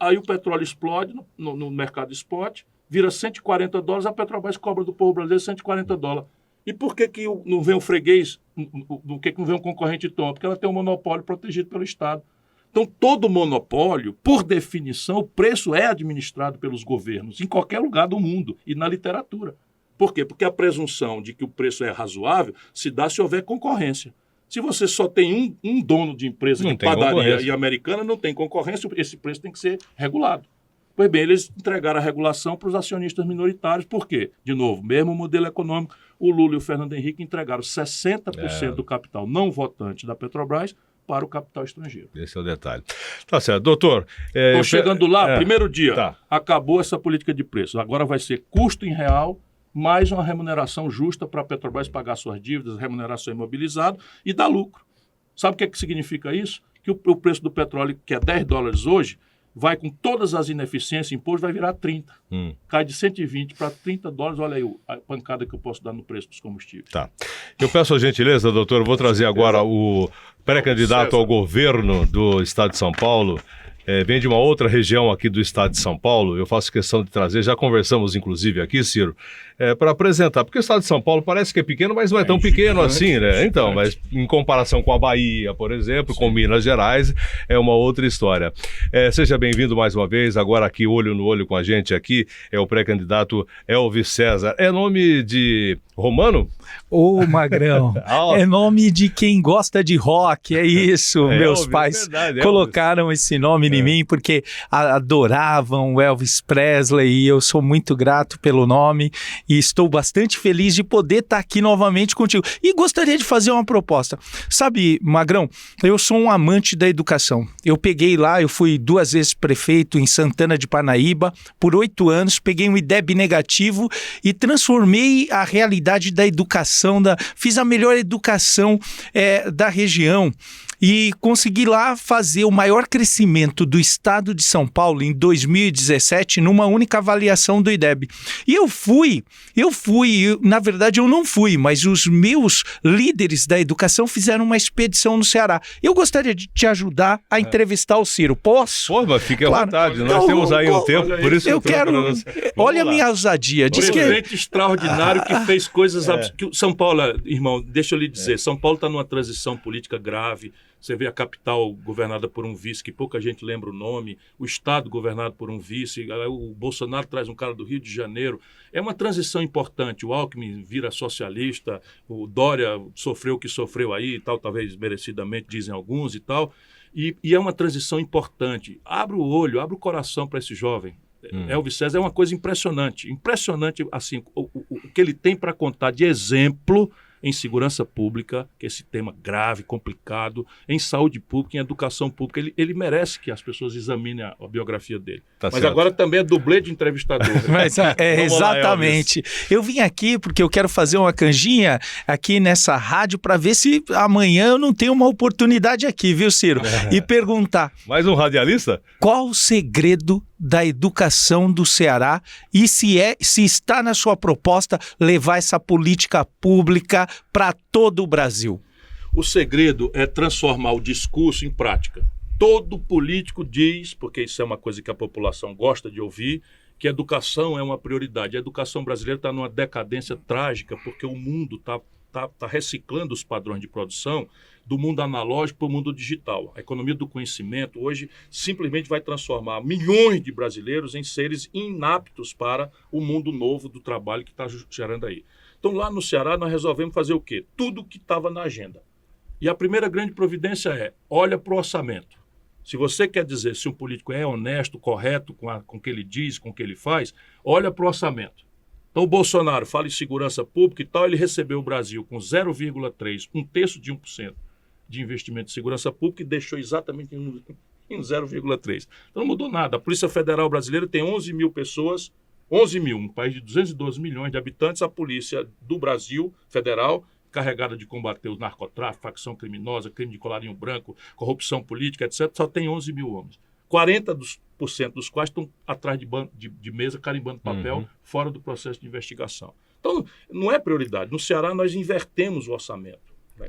aí o petróleo explode no mercado spot, vira $140, a Petrobras cobra do povo brasileiro $140. E por que não vem um freguês, por que não vem um concorrente toma? Porque ela tem um monopólio protegido pelo Estado. Então, todo monopólio, por definição, o preço é administrado pelos governos, em qualquer lugar do mundo e na literatura. Por quê? Porque a presunção de que o preço é razoável se dá se houver concorrência. Se você só tem um dono de empresa de padaria e Americana, não tem concorrência, esse preço tem que ser regulado. Pois bem, eles entregaram a regulação para os acionistas minoritários. Por quê? De novo, mesmo modelo econômico, o Lula e o Fernando Henrique entregaram 60% do capital não votante da Petrobras para o capital estrangeiro. Esse é o detalhe. Tá certo. Doutor... Então, chegando lá, primeiro dia, acabou essa política de preços. Agora vai ser custo em real, mais uma remuneração justa para a Petrobras pagar suas dívidas, remuneração imobilizada e dar lucro. Sabe o que significa isso? Que o preço do petróleo, que é $10 hoje, vai com todas as ineficiências, imposto vai virar 30. Cai de 120 para $30. Olha aí a pancada que eu posso dar no preço dos combustíveis. Tá. Eu peço a gentileza, doutor, eu vou trazer agora o pré-candidato ao governo do Estado de São Paulo. Vem de uma outra região aqui do Estado de São Paulo. Eu faço questão de trazer, já conversamos inclusive aqui, Ciro, para apresentar, porque o Estado de São Paulo parece que é pequeno, mas não é tão pequeno assim, né? Então, mas em comparação com a Bahia, por exemplo, com Minas Gerais, é uma outra história. Seja bem-vindo mais uma vez, agora aqui olho no olho com a gente aqui, é o pré-candidato Elvis César. É nome de romano? Ô, Magrão, é nome de quem gosta de rock, é isso. Meus pais colocaram esse nome pequenininho, porque adoravam o Elvis Presley e eu sou muito grato pelo nome e estou bastante feliz de poder estar aqui novamente contigo. E gostaria de fazer uma proposta. Sabe, Magrão, eu sou um amante da educação. Eu peguei lá, eu fui 2 vezes prefeito em Santana de Parnaíba por 8 anos, peguei um IDEB negativo e transformei a realidade da educação, fiz a melhor educação da região. E consegui lá fazer o maior crescimento do estado de São Paulo em 2017 numa única avaliação do IDEB. E na verdade eu não fui, mas os meus líderes da educação fizeram uma expedição no Ceará. Eu gostaria de te ajudar a entrevistar o Ciro. Posso? Pô, mas fique à vontade, nós temos aí um tempo, por isso eu quero... Olha a minha ousadia. Diz presidente extraordinário que fez coisas... São Paulo, irmão, deixa eu lhe dizer, São Paulo está numa transição política grave. Você vê a capital governada por um vice, que pouca gente lembra o nome, o estado governado por um vice, o Bolsonaro traz um cara do Rio de Janeiro. É uma transição importante. O Alckmin vira socialista, o Dória sofreu o que sofreu aí, tal, talvez merecidamente, dizem alguns e tal. E é uma transição importante. Abre o olho, abre o coração para esse jovem. Elvis César é uma coisa impressionante. Impressionante, assim, o que ele tem para contar de exemplo em segurança pública, que é esse tema grave, complicado, em saúde pública, em educação pública. Ele merece que as pessoas examinem a biografia dele. Tá Mas certo. Agora também é dublê de entrevistador. Mas, exatamente. Lá, eu vim aqui porque eu quero fazer uma canjinha aqui nessa rádio para ver se amanhã eu não tenho uma oportunidade aqui, viu, Ciro? E perguntar... Mais um radialista? Qual o segredo da educação do Ceará e se está na sua proposta levar essa política pública para todo o Brasil? O segredo é transformar o discurso em prática. Todo político diz, porque isso é uma coisa que a população gosta de ouvir, que a educação é uma prioridade. A educação brasileira está numa decadência trágica porque o mundo está reciclando os padrões de produção do mundo analógico para o mundo digital. A economia do conhecimento hoje simplesmente vai transformar milhões de brasileiros em seres inaptos para o mundo novo do trabalho que está gerando aí. Então lá no Ceará nós resolvemos fazer o quê? Tudo o que estava na agenda. E a primeira grande providência olha para o orçamento. Se você quer dizer se um político é honesto, correto com o que ele diz, com o que ele faz, olha para o orçamento. Então o Bolsonaro fala em segurança pública e tal, ele recebeu o Brasil com 0,3%, 1/3% de investimento em segurança pública e deixou exatamente em 0,3%. Então não mudou nada. A Polícia Federal Brasileira tem 11 mil pessoas, 11 mil, um país de 212 milhões de habitantes, a Polícia do Brasil Federal, carregada de combater o narcotráfico, facção criminosa, crime de colarinho branco, corrupção política, etc., só tem 11 mil homens. 40% dos quais estão atrás de mesa, carimbando papel, fora do processo de investigação. Então, não é prioridade. No Ceará, nós invertemos o orçamento.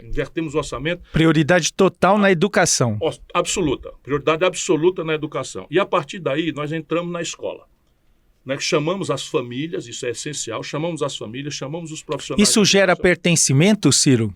Invertemos o orçamento. Prioridade total na educação. Absoluta. Prioridade absoluta na educação. E, a partir daí, nós entramos na escola. Chamamos as famílias, isso é essencial, chamamos as famílias, chamamos os profissionais. Isso gera pertencimento, Ciro?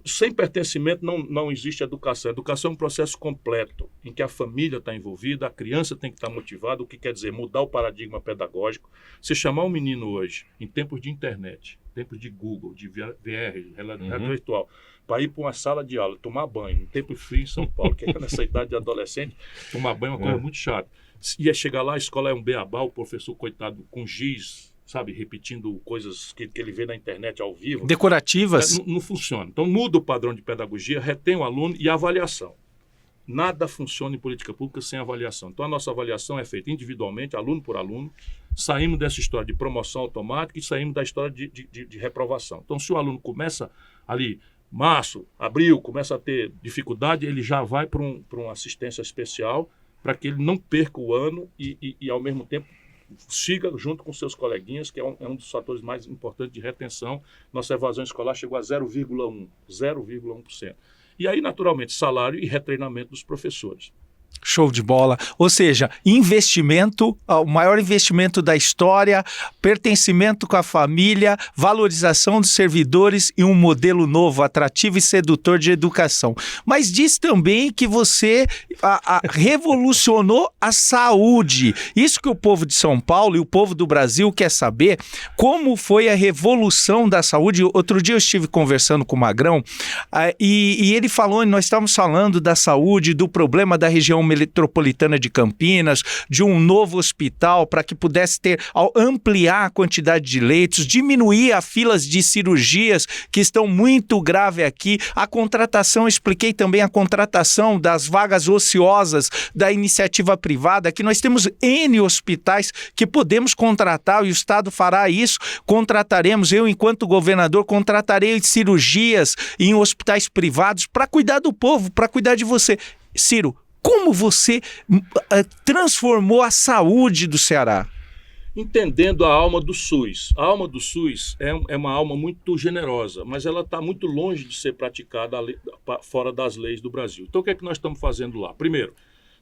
Sem pertencimento não existe educação. Educação é um processo completo, em que a família está envolvida, a criança tem que estar motivada, o que quer dizer mudar o paradigma pedagógico. Se chamar um menino hoje, em tempos de internet, tempos de Google, de VR, realidade virtual, para ir para uma sala de aula, tomar banho, em tempo frio em São Paulo, que é nessa idade de adolescente, tomar banho é uma coisa muito chata. Ia chegar lá, a escola é um beabá, o professor, coitado, com giz, sabe, repetindo coisas que ele vê na internet ao vivo. Decorativas. Não funciona. Então muda o padrão de pedagogia, retém o aluno e a avaliação. Nada funciona em política pública sem avaliação. Então a nossa avaliação é feita individualmente, aluno por aluno. Saímos dessa história de promoção automática e saímos da história de reprovação. Então se o aluno começa ali, março, abril, começa a ter dificuldade, ele já vai para uma assistência especial para que ele não perca o ano e ao mesmo tempo siga junto com seus coleguinhas, que é um dos fatores mais importantes de retenção. Nossa evasão escolar chegou a 0,1%. E aí, naturalmente, salário e retreinamento dos professores. Show de bola. Ou seja, investimento, o maior investimento da história, pertencimento com a família, valorização dos servidores e um modelo novo, atrativo e sedutor de educação. Mas diz também que você revolucionou a saúde. Isso que o povo de São Paulo e o povo do Brasil quer saber, como foi a revolução da saúde. Outro dia eu estive conversando com o Magrão e ele falou, nós estávamos falando da saúde, do problema da região região metropolitana de Campinas, de um novo hospital para que pudesse ampliar a quantidade de leitos, diminuir as filas de cirurgias que estão muito graves aqui, a contratação, expliquei também a contratação das vagas ociosas da iniciativa privada, que nós temos N hospitais que podemos contratar, e o Estado fará isso, contrataremos, eu enquanto governador contratarei cirurgias em hospitais privados para cuidar do povo, para cuidar de você. Ciro, como você transformou a saúde do Ceará? Entendendo a alma do SUS. A alma do SUS é uma alma muito generosa, mas ela está muito longe de ser praticada fora das leis do Brasil. Então, o que é que nós estamos fazendo lá? Primeiro,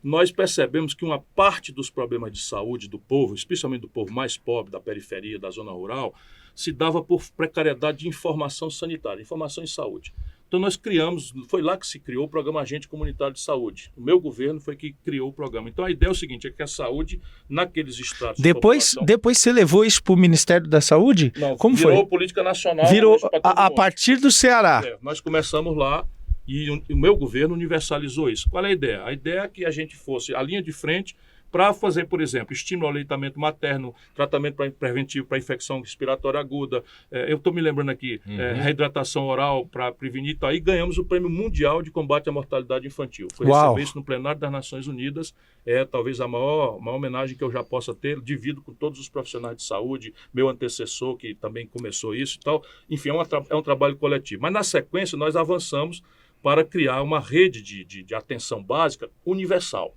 nós percebemos que uma parte dos problemas de saúde do povo, especialmente do povo mais pobre, da periferia, da zona rural, se dava por precariedade de informação sanitária, informação em saúde. Então nós criamos, foi lá que se criou o programa Agente Comunitário de Saúde. O meu governo foi que criou o programa. Então a ideia é o seguinte, é que a saúde naqueles estratos Depois você levou isso para o Ministério da Saúde? Não, como virou foi? Política Nacional. Virou a partir do Ceará. Nós começamos lá e o meu governo universalizou isso. Qual é a ideia? A ideia é que a gente fosse a linha de frente para fazer, por exemplo, estímulo ao aleitamento materno, tratamento preventivo para infecção respiratória aguda. Eu estou me lembrando aqui, reidratação oral para prevenir e tal. Aí ganhamos o Prêmio Mundial de Combate à Mortalidade Infantil. Foi receber isso no plenário das Nações Unidas. É talvez a maior homenagem que eu já possa ter. Divido com todos os profissionais de saúde, meu antecessor, que também começou isso e tal. Enfim, é um trabalho coletivo. Mas, na sequência, nós avançamos para criar uma rede de atenção básica universal.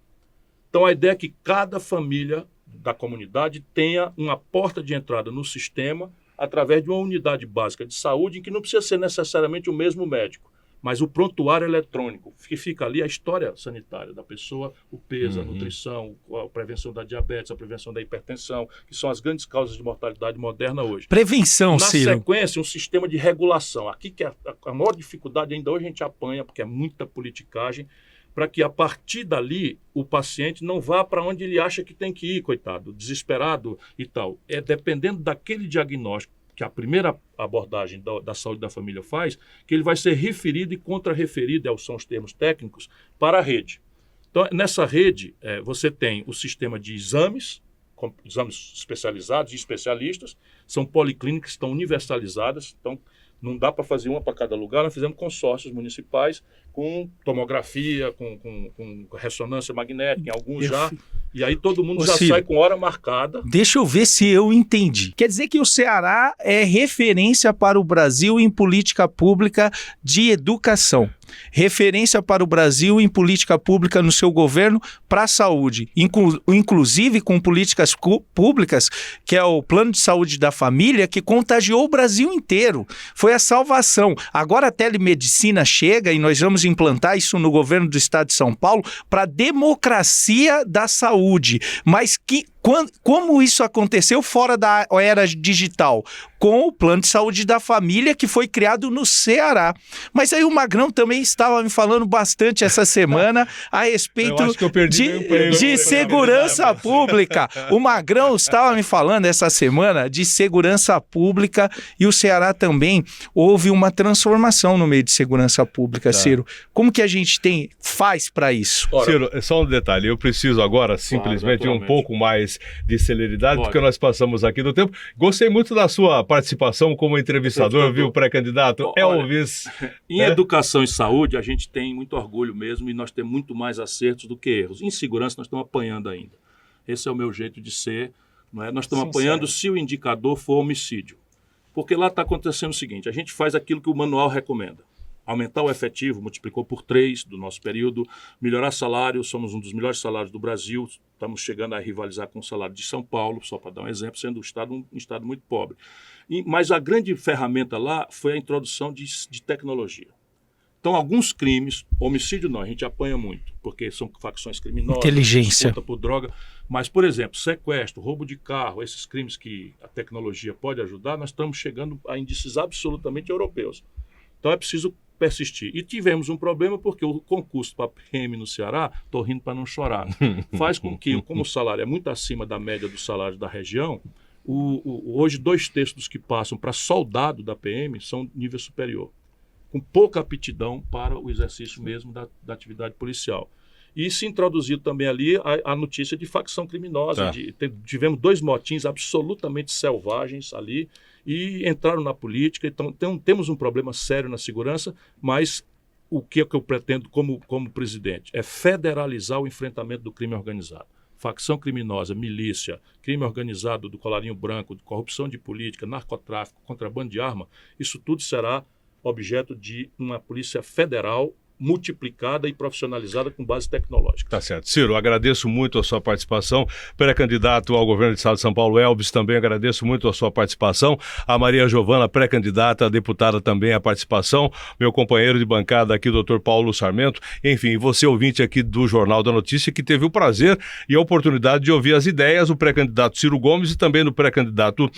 Então, a ideia é que cada família da comunidade tenha uma porta de entrada no sistema através de uma unidade básica de saúde em que não precisa ser necessariamente o mesmo médico, mas o prontuário eletrônico, que fica ali a história sanitária da pessoa, o peso, a nutrição, a prevenção da diabetes, a prevenção da hipertensão, que são as grandes causas de mortalidade moderna hoje. Prevenção, Ciro. Na sequência, um sistema de regulação. Aqui que a maior dificuldade ainda hoje a gente apanha, porque é muita politicagem, para que a partir dali o paciente não vá para onde ele acha que tem que ir, coitado, desesperado e tal. É dependendo daquele diagnóstico que a primeira abordagem da saúde da família faz, que ele vai ser referido e contra-referido, são os termos técnicos, para a rede. Então, nessa rede, você tem o sistema de exames especializados e especialistas, são policlínicas que estão universalizadas, então não dá para fazer uma para cada lugar, nós fizemos consórcios municipais com tomografia, com ressonância magnética, em alguns já, e aí todo mundo já sai com hora marcada. Deixa eu ver se eu entendi. Quer dizer que o Ceará é referência para o Brasil em política pública de educação. Referência para o Brasil em política pública no seu governo para a saúde, inclusive com políticas públicas, que é o Plano de Saúde da Família, que contagiou o Brasil inteiro. Foi a salvação. Agora a telemedicina chega e nós vamos implantar isso no governo do estado de São Paulo para a democracia da saúde. Mas como isso aconteceu fora da era digital? Com o Plano de Saúde da Família, que foi criado no Ceará. Mas aí o Magrão também estava me falando bastante essa semana a respeito de segurança pública. O Magrão estava me falando essa semana de segurança pública e o Ceará também houve uma transformação no meio de segurança pública, Ciro. Como que a gente faz para isso? Ciro, só um detalhe, eu preciso agora simplesmente um pouco mais de celeridade, porque nós passamos aqui do tempo. Gostei muito da sua participação como entrevistador, viu, pré-candidato Elvis. Em educação e saúde, a gente tem muito orgulho mesmo e nós temos muito mais acertos do que erros. Em segurança, nós estamos apanhando ainda. Esse é o meu jeito de ser. Não é? Nós estamos apanhando se o indicador for homicídio. Porque lá está acontecendo o seguinte, a gente faz aquilo que o manual recomenda. Aumentar o efetivo, multiplicou por 3 do nosso período, melhorar salário, somos um dos melhores salários do Brasil, estamos chegando a rivalizar com o salário de São Paulo, só para dar um exemplo, sendo um estado muito pobre. Mas a grande ferramenta lá foi a introdução de tecnologia. Então, alguns crimes, homicídio não, a gente apanha muito, porque são facções criminosas, inteligência, disputa por droga. Mas, por exemplo, sequestro, roubo de carro, esses crimes que a tecnologia pode ajudar, nós estamos chegando a índices absolutamente europeus. Então, é preciso persistir. E tivemos um problema porque o concurso para PM no Ceará, estou rindo para não chorar, faz com que, como o salário é muito acima da média do salário da região, hoje 2/3 dos que passam para soldado da PM são nível superior, com pouca aptidão para o exercício mesmo da atividade policial. E se introduziu também ali a notícia de facção criminosa. Tá. Tivemos 2 motins absolutamente selvagens ali e entraram na política. Então temos um problema sério na segurança, mas o que eu pretendo como presidente é federalizar o enfrentamento do crime organizado. Facção criminosa, milícia, crime organizado do colarinho branco, de corrupção de política, narcotráfico, contrabando de arma, isso tudo será objeto de uma polícia federal multiplicada e profissionalizada com base tecnológica. Tá certo. Ciro, agradeço muito a sua participação. Pré-candidato ao governo do Estado de São Paulo, Elvis, também agradeço muito a sua participação. A Maria Giovana, pré-candidata, a deputada, também a participação. Meu companheiro de bancada aqui, Dr. Paulo Sarmento. Enfim, você ouvinte aqui do Jornal da Notícia, que teve o prazer e a oportunidade de ouvir as ideias do pré-candidato Ciro Gomes e também do pré-candidato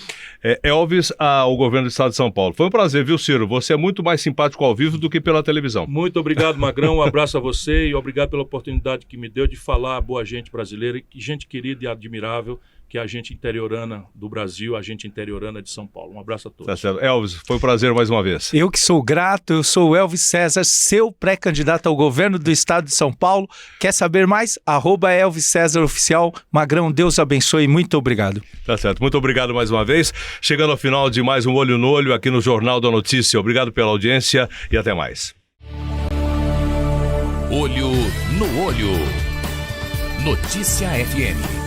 Elvis ao governo do Estado de São Paulo. Foi um prazer, viu, Ciro? Você é muito mais simpático ao vivo do que pela televisão. Muito obrigado, Magrão, um abraço a você e obrigado pela oportunidade que me deu de falar a boa gente brasileira e gente querida e admirável, que é a gente interiorana do Brasil, a gente interiorana de São Paulo. Um abraço a todos. Tá certo. Elvis, foi um prazer mais uma vez. Eu que sou grato, eu sou o Elvis César, seu pré-candidato ao governo do Estado de São Paulo. Quer saber mais? @Elvis César Oficial. Magrão, Deus abençoe, muito obrigado. Tá certo, muito obrigado mais uma vez. Chegando ao final de mais um Olho no Olho aqui no Jornal da Notícia. Obrigado pela audiência e até mais. Olho no Olho. Notícia FM.